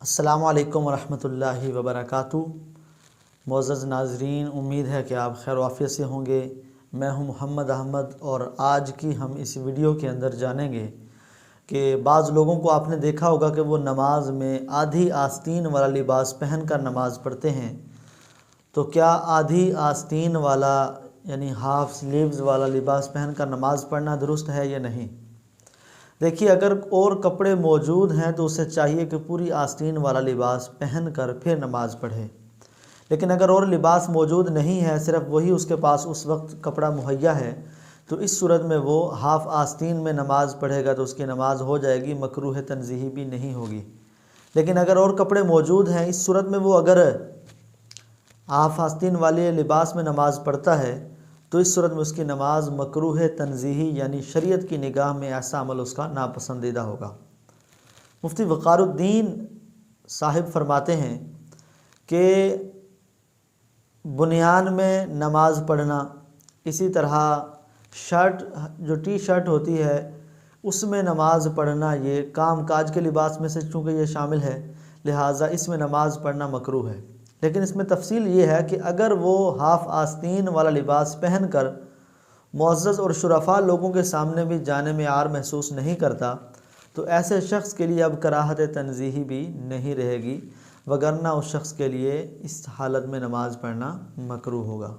अस्सलामु अलैकुम वरहमतुल्लाहि वबरकातुहू। मुअज़्ज़ज़ नाज़रीन, उम्मीद है कि आप खैर आफ़ियत से होंगे। मैं हूं मोहम्मद अहमद और आज की हम इस वीडियो के अंदर जानेंगे कि बाज़ लोगों को आपने देखा होगा कि वो नमाज में आधी आस्तीन वाला लिबास पहन कर नमाज़ पढ़ते हैं। तो क्या आधी आस्तीन वाला यानी हाफ़ स्लीव्स वाला लिबास पहन कर नमाज़ पढ़ना दुरुस्त है या नहीं? देखिए, अगर और कपड़े मौजूद हैं तो उसे चाहिए कि पूरी आस्तीन वाला लिबास पहन कर फिर नमाज़ पढ़े। लेकिन अगर और लिबास मौजूद नहीं है, सिर्फ़ वही उसके पास उस वक्त कपड़ा मुहैया है, तो इस सूरत में वो हाफ़ आस्तीन में नमाज़ पढ़ेगा तो उसकी नमाज़ हो जाएगी, मकरूह तंज़ीही भी नहीं होगी। लेकिन अगर और कपड़े मौजूद हैं, इस सूरत में वो अगर हाफ़ आस्तीन वाले लिबास में नमाज़ पढ़ता है तो इस सूरत में उसकी नमाज मकरूह तंज़ीही यानी शरीयत की निगाह में ऐसा अमल उसका नापसंदीदा होगा। मुफ्ती वक़ारुद्दीन साहिब फरमाते हैं कि बुनियान में नमाज पढ़ना, इसी तरह शर्ट जो टी शर्ट होती है उसमें नमाज पढ़ना, ये काम काज के लिबास में से चूँकि ये शामिल है, लिहाजा इसमें नमाज पढ़ना मकरूह है। लेकिन इसमें तफसील ये है कि अगर वो हाफ़ आस्तीन वाला लिबास पहन कर मुअज़्ज़ज़ और शुरफ़ा लोगों के सामने भी जाने में आर महसूस नहीं करता तो ऐसे शख्स के लिए अब कराहत तंज़ीही भी नहीं रहेगी, वगरना उस शख्स के लिए इस हालत में नमाज़ पढ़ना मकरूह होगा।